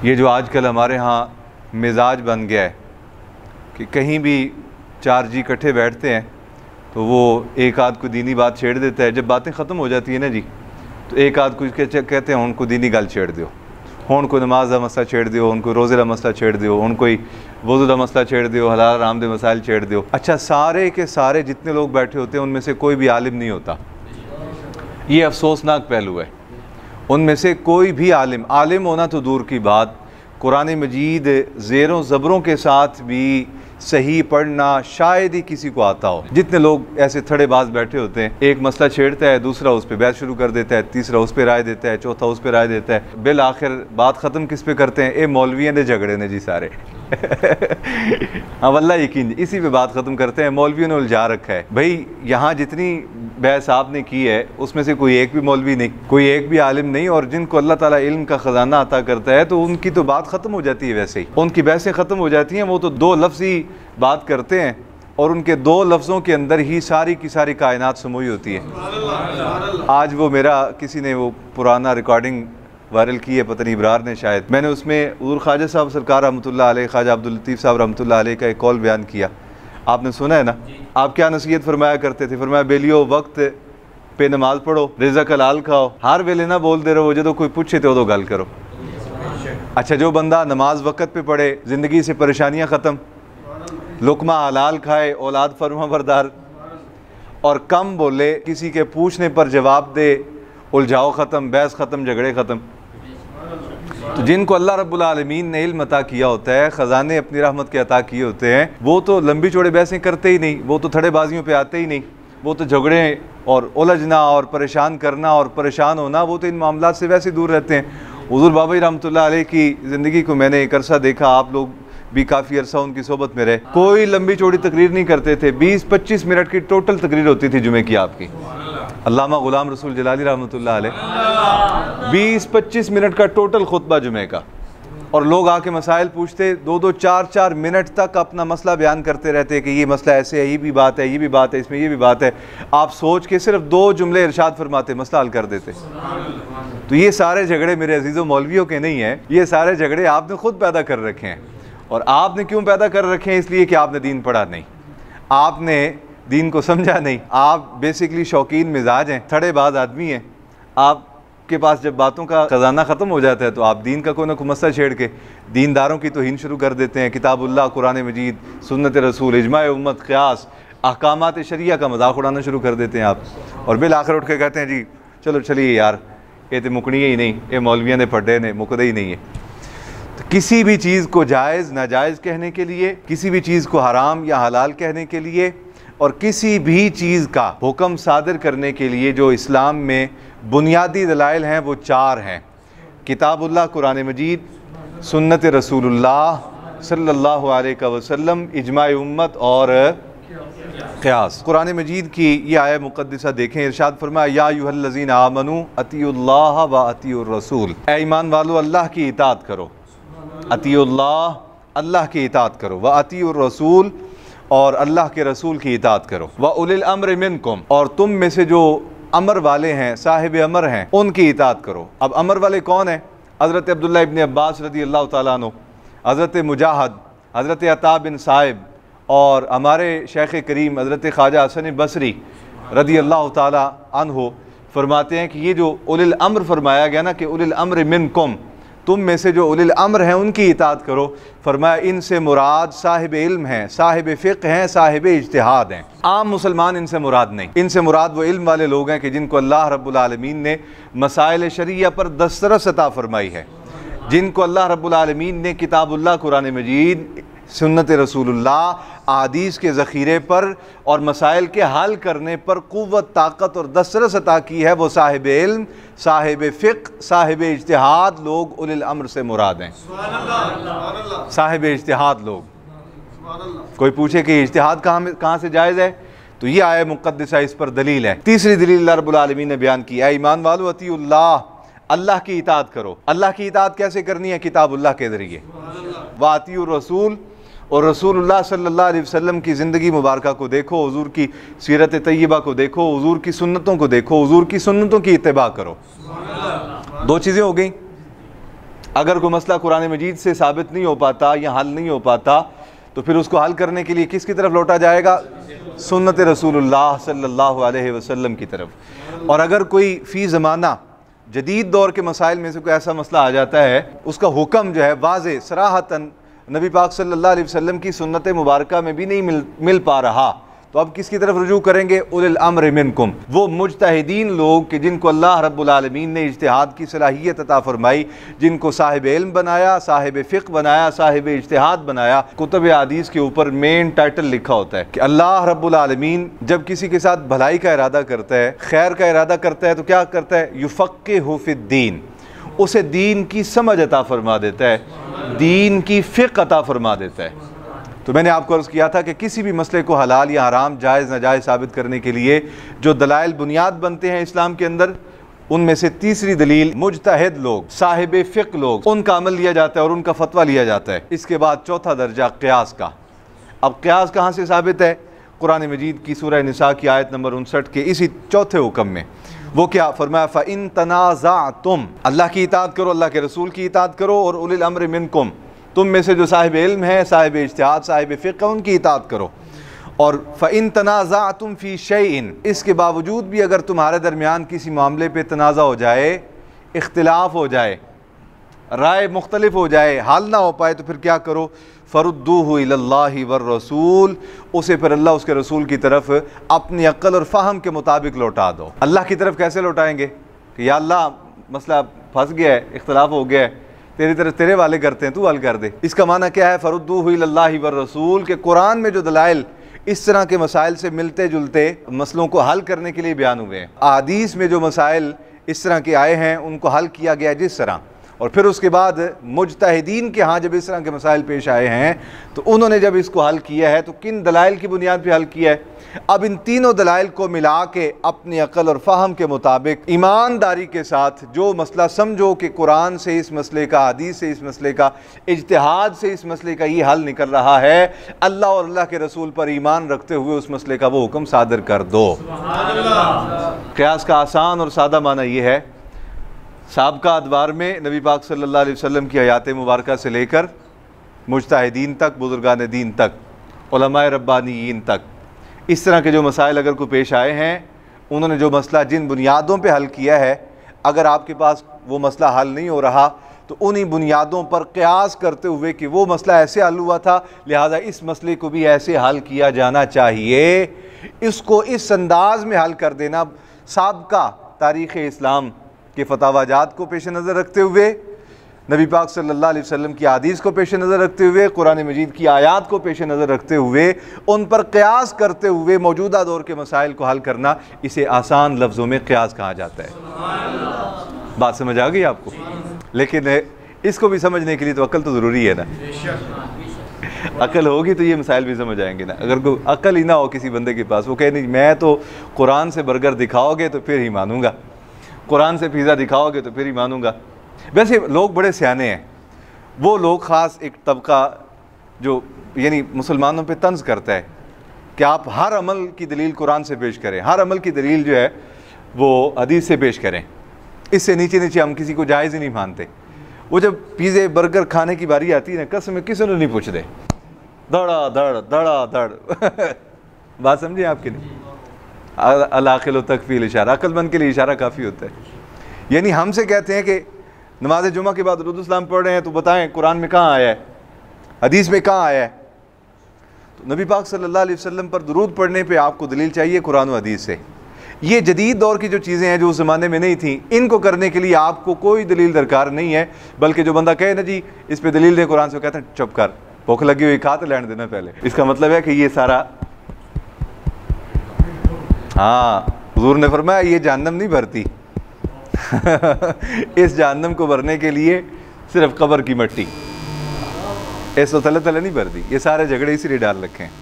ये जो आजकल हमारे यहाँ मिजाज बन गया है कि कहीं भी 4 जी इकट्ठे बैठते हैं तो वो एक आध को दीनी बात छेड़ देता है। जब बातें ख़त्म हो जाती है ना जी, तो एक आध कुछ कहते हैं उनको दीनी गल छेड़ दो, उनको नमाज का मसला छेड़ दो, उनको रोज़े का मसला छेड़ दो, उनको वज़ू का मसला छेड़ दो, हलाल हराम के मसाइल छेड़ दो। अच्छा, सारे के सारे जितने लोग बैठे होते हैं उनमें से कोई भी आलिम नहीं होता। ये अफसोसनाक पहलू है। उनमें से कोई भी आलिम होना तो दूर की बात, कुरान मजीद ज़ेरों ज़बरों के साथ भी सही पढ़ना शायद ही किसी को आता हो। जितने लोग ऐसे थड़ेबाज बैठे होते हैं, एक मसला छेड़ता है, दूसरा उस पर बहस शुरू कर देता है, तीसरा उस पर राय देता है, चौथा उस पर राय देता है, बिल आखिर बात ख़त्म किस पे करते हैं? ए मौलवियों ने झगड़े ने जी सारे हाँ वल्लाह यकीन, इसी पे बात ख़त्म करते हैं। मौलवियों ने उलझा रखा है। भाई यहाँ जितनी बहस आपने की है उसमें से कोई एक भी मौलवी नहीं, कोई एक भी आलिम नहीं, और जिनको अल्लाह ताला इल्म का ख़जाना अता करता है तो उनकी तो बात ख़त्म हो जाती है। वैसे ही उनकी बहसें ख़त्म हो जाती हैं। वो तो 2 लफ्ज़ ही बात करते हैं और उनके 2 लफ्ज़ों के अंदर ही सारी की सारी कायनात समूई होती है। आज वो मेरा किसी ने वो पुराना रिकॉर्डिंग वायरल की है, पता नहीं इब्रार ने शायद, मैंने उसमें हुज़ूर ख्वाजा साहब सरकार रहमतुल्लाह अलैह, ख्वाजा अब्दुल लतीफ़ साहब रहमतुल्लाह अलैह का एक कौल बयान किया। आपने सुना है ना? आप क्या नसीहत फरमाया करते थे? फरमाया बेलियो वक्त पे नमाज पढ़ो, रिज़्क़ हलाल खाओ, हर वेले ना बोलते रहो, जो कोई पूछे तो उदो गल करो। अच्छा, जो बंदा नमाज वक़्त पे पढ़े, ज़िंदगी से परेशानियाँ ख़त्म, लुकमा हलाल खाए, औलाद फरमाबरदार, और कम बोले, किसी के पूछने पर जवाब दे, उलझाओ ख़त्म, बहस ख़त्म, झगड़े ख़त्म। तो जिनको अल्लाह रब्बुल आलमीन ने इल्म अता किया होता है, ख़जाने अपनी रहमत के अता किए होते हैं, वो तो लंबी चौड़ी बहसें करते ही नहीं, वो तो थड़ेबाजियों पे आते ही नहीं, वो तो झगड़े और उलझना और परेशान करना और परेशान होना, वो तो इन मामलात से वैसे दूर रहते हैं। हुज़ूर बाबा रहमतुल्लाह अलैह की ज़िंदगी को मैंने एक अरसा देखा, आप लोग भी काफ़ी अरसा उनकी सोबत में रहे। कोई लंबी चौड़ी तकरीर नहीं करते थे, 20-25 मिनट की टोटल तकरीर होती थी जुमे की आपकी। अल्लामा गुलाम रसूल जलाली रहमतुल्लाह अलैह 20-25 मिनट का टोटल खुतबा जुमे का, और लोग आके मसाइल पूछते, 2-2, 4-4 मिनट तक अपना मसला बयान करते रहते कि ये मसला ऐसे है, ये भी बात है, ये भी बात है, इसमें ये भी बात है। आप सोच के सिर्फ 2 जुमले इरशाद फरमाते, मसला हल कर देते। तो ये सारे झगड़े मेरे अजीज़ों मौलवियों के नहीं हैं, ये सारे झगड़े आपने खुद पैदा कर रखे हैं। और आपने क्यों पैदा कर रखे हैं? इसलिए कि आपने दीन पढ़ा नहीं, आपने दीन को समझा नहीं। आप बेसिकली शौकीन मिजाज हैं, थड़ेबाज आदमी हैं। आपके पास जब बातों का खजाना ख़त्म हो जाता है तो आप दीन का कोई ना कोई मसला छेड़ के दीनदारों की तौहीन शुरू कर देते हैं। किताबुल्लाह, कुरान मजीद, सुन्नत रसूल, इजमा उम्मत, क़ियास, अहकामात शरिया का मजाक उड़ाना शुरू कर देते हैं आप, और बिल आखिर उठ के कहते हैं जी चलो चलिए यार, ये तो मुकनी ही नहीं, ये मौलवियों ने पढ़े ने मुकदे ही नहीं है। तो किसी भी चीज़ को जायज़ नाजायज़ कहने के लिए, किसी भी चीज़ को हराम या हलाल कहने के लिए, और किसी भी चीज़ का हुक्म सादर करने के लिए जो इस्लाम में बुनियादी दलाइल हैं वो 4 हैं: किताबुल्लाह कुरान मजीद, सुन्नत रसूलुल्लाह सल्लल्लाहु अलैहि वसल्लम, इजमा उम्मत और क़ियास। कुरान मजीद की ये आयत मुक़द्दिसा देखें, इरशाद फरमाया या अय्युहल्लज़ीना आमनू अतीउल्लाह व अतीउर रसूल, ऐ ईमान वालो अल्लाह की इताअत करो, अतीउल्लाह अल्लाह की इताअत करो, व अतीउर रसूल और अल्लाह के रसूल की इताअत करो, व उलिल अम्र मिनकुम और तुम में से जो अमर वाले हैं, साहिब अमर हैं, उनकी इताअत करो। अब अमर वाले कौन हैं? हज़रत अब्दुल्लाह इब्न अब्बास रज़ी अल्लाह तआला अन्हु, हज़रत मुजाहिद, हज़रत अता बिन साहिब और हमारे शेख करीम हज़रत ख्वाजा हसन बसरी रज़ी अल्लाह तआला अन्हु फरमाते हैं कि ये जो उलिल अम्र फरमाया गया ना कि उलिल अम्र मिनकुम, तुम में से जो उलिल अम्र हैं उनकी इताअत करो, फरमाया इनसे मुराद साहिब इल्म हैं, साहिब फ़िक़्ह हैं, साहिब इज्तिहाद हैं। आम मुसलमान इनसे मुराद नहीं, इनसे मुराद वो इल्म वाले लोग हैं कि जिनको अल्लाह रब्बुल आलमीन ने मसाइल शरिया पर दस्तरस अता फरमाई है, जिनको अल्लाह रब्बुल आलमीन ने किताबुल्लाह कुरान मजीद, सुन्नत रसूलुल्लाह, अहादीस के ज़ख़ीरे पर और मसाइल के हल करने पर क़ुव्वत, ताकत और दस्तरस अता की है। वो साहिब इल्म, साहिब फ़िक़्ह, साहिब इज्तिहाद लोग उलिल अम्र से मुराद हैं। साहिब इज्तिहाद लोग। कोई पूछे कि इज्तिहाद कहाँ से जायज़ है, तो ये आयत मुक़द्दिसा इस पर दलील है। तीसरी दलील अल्लाह रब्बुल आलमीन ने बयान की, ऐ ईमान वालो अतीउल्लाह, अल्लाह की इताअत करो। अल्लाह की इताअत कैसे करनी है? किताबुल्लाह के ज़रिए। व अतीउर रसूल, और रसूलुल्लाह सल्लल्लाहु अलैहि वसल्लम की ज़िंदगी मुबारक को देखो, हुज़ूर की सीरत तय्यबा को देखो, हुज़ूर की सुन्नतों को देखो, हुज़ूर की सुन्नतों की इत्तिबा करो। 2 चीज़ें हो गई। अगर कोई मसला कुरान मजीद से साबित नहीं हो पाता या हल नहीं हो पाता तो फिर उसको हल करने के लिए किसकी तरफ लौटा जाएगा? सुन्नत रसूलुल्लाह सल्लल्लाहु अलैहि वसल्लम की तरफ। और अगर कोई फ़ी ज़माना जदीद दौर के मसाइल में से कोई ऐसा मसला आ जाता है, उसका हुक्म जो है वाज़े सराहतन नबी पाक सल्लल्लाहु अलैहि वसल्लम की सुन्नत मुबारका में भी नहीं मिल पा रहा, तो अब किसकी तरफ रुजू करेंगे? उलिल अम्र मिनकुम, वो मुज्तहिदीन लोग कि जिनको अल्लाह रब्बुल आलमीन ने इज्तिहाद की सलाहियत अता फरमाई, जिनको साहिब इल्म बनाया, साहिब फ़िक़्ह बनाया, साहिब इज्तिहाद बनाया। कुतुब हदीस के ऊपर मेन टाइटल लिखा होता है कि अल्लाह रब्बुल आलमीन जब किसी के साथ भलाई का इरादा करता है, खैर का इरादा करता है, तो क्या करता है? युफ़क़्क़िहु फ़िद्दीन, उसे दीन की समझ अता फरमा देता है, दीन की फ़िक़्ह अता फरमा देता है। तो मैंने आपको अर्ज़ किया था कि किसी भी मसले को हलाल या हराम, जायज़ नाजायज़ साबित करने के लिए जो दलाइल बुनियाद बनते हैं इस्लाम के अंदर, उनमें से तीसरी दलील मुज्तहिद लोग, साहिब फ़िक़्ह लोग, उनका अमल लिया जाता है और उनका फतवा लिया जाता है। इसके बाद चौथा दर्जा क़ियास का। अब क़ियास कहाँ से साबित है? कुरान मजीद की सूरह निसा की आयत नंबर 59 के इसी चौथे हुक्म में। वो क्या फरमाया? फ़इन तनाज़अतुम, अल्लाह की इताअत करो, अल्लाह के रसूल की इताअत करो, और उलिल अम्र मिनकुम, तुम में से जो साहिब इल्म है, साहिब इज्तिहाद, साहिब फ़िक़्ह है, उनकी इताअत करो। और फ़इन तनाज़अतुम फ़ी शैइन, इसके बावजूद भी अगर तुम्हारे दरमियान किसी मामले पे तनाज़ा हो जाए, इख्तिलाफ़ हो जाए, राय मुख्तलिफ हो जाए, हल ना हो पाए, तो फिर क्या करो? फ़रुद्दूहु इलल्लाहि वर रसूल, उसे फिर अल्लाह उसके रसूल की तरफ अपनी अक्ल और फ़हम के मुताबिक लौटा दो। अल्लाह की तरफ कैसे लौटाएंगे कि या अल्लाह मसला फंस गया है, इख्तिलाफ़ हो गया है, तेरी तरफ तेरे वाले करते हैं, तू हल कर दे। इसका माना क्या है? फ़रुद्दूहु इलल्लाहि वर रसूल, के कुरान में जो दलाइल इस तरह के मसाइल से मिलते जुलते मसलों को हल करने के लिए बयान हुए हैं, अहादीस में जो मसाइल इस तरह के आए हैं उनको हल किया गया जिस तरह, और फिर उसके बाद मुज्तहिदीन के यहाँ जब इस तरह के मसाइल पेश आए हैं तो उन्होंने जब इसको हल किया है तो किन दलाइल की बुनियाद पर हल किया है? अब इन तीनों दलाइल को मिला के अपनी अक्ल और फ़हम के मुताबिक ईमानदारी के साथ जो मसला समझो कि कुरान से इस मसले का, हदीस से इस मसले का, इज्तिहाद से इस मसले का ये हल निकल रहा है, अल्लाह और अल्लाह के रसूल पर ईमान रखते हुए उस मसले का वो हुक्म सादर कर दो। क़ियास का आसान और सादा माना ये है, साबका अदवार में नबी पाक सल्लल्लाहु अलैहि वसल्लम की आयात मुबारका से लेकर मुज्तहिदीन तक, बुजुर्गान दीन तक, उलमाए रब्बानीयीन तक, इस तरह के जो मसाइल अगर कोई पेश आए हैं, उन्होंने जो मसला जिन बुनियादों पे हल किया है, अगर आपके पास वो मसला हल नहीं हो रहा तो उन्हीं बुनियादों पर क़ियास करते हुए कि वो मसला ऐसे हल हुआ था, लिहाजा इस मसले को भी ऐसे हल किया जाना चाहिए, इसको इस अंदाज में हल कर देना। साबका तारीख़ इस्लाम के फतावाजात को पेश नज़र रखते हुए, नबी पाक सल्लल्लाहु अलैहि वसल्लम की हदीस को पेश नज़र रखते हुए, कुरान मजीद की आयात को पेश नज़र रखते हुए, उन पर क़ियास करते हुए मौजूदा दौर के मसाइल को हल करना, इसे आसान लफ्ज़ों में क़ियास कहा जाता है। बात समझ आ गई आपको? लेकिन इसको भी समझने के लिए तो अक्ल तो ज़रूरी है ना। अक्ल होगी तो ये मसाइल भी समझ आएंगे ना। अगर कोई अक्ल ही ना हो किसी बंदे के पास, वो कहे नहीं मैं तो कुरान से बर्गर दिखाओगे तो फिर ही मानूंगा, कुरान से पिज़्ज़ा दिखाओगे तो फिर ही मानूंगा। वैसे लोग बड़े सियाने हैं, वो लोग ख़ास एक तबका जो यानी मुसलमानों पे तंज़ करता है कि आप हर अमल की दलील कुरान से पेश करें, हर अमल की दलील जो है वो हदीस से पेश करें, इससे नीचे नीचे हम किसी को जायज़ ही नहीं मानते। वो जब पिज़्ज़े बर्गर खाने की बारी आती है ना, कसम में किसी ने नहीं पूछते, धड़ा धड़ धड़ा धड़ बात समझे आपकी नहीं? अल-अक़िल तकफ़ील इशारा, अक्लमंद के लिए इशारा काफ़ी होता है। यानी हमसे कहते हैं कि नमाज जुमा के बाद दुरूद सलाम पढ़ रहे हैं तो बताएं कुरान में कहाँ आया है, हदीस में कहाँ आया है? तो नबी पाक सल्लल्लाहु अलैहि वसल्लम पर दुरूद पढ़ने पे आपको दलील चाहिए कुरान और हदीस से। ये जदीद दौर की जो चीज़ें हैं जो उस ज़माने में नहीं थी, इनको करने के लिए आपको कोई दलील दरकार नहीं है, बल्कि जो बंदा कहे ना जी इस पर दलील दे कुरान से, कहते हैं चुप कर, भूख लगी हुई खा तो लैंड देना पहले। इसका मतलब है कि ये सारा, हाँ हुज़ूर ने फरमाया ये जहन्नम नहीं भरती इस जहन्नम को भरने के लिए सिर्फ कब्र की मिट्टी, ऐसा तले तले नहीं भरती। ये सारे झगड़े इसीलिए डाल रखे हैं।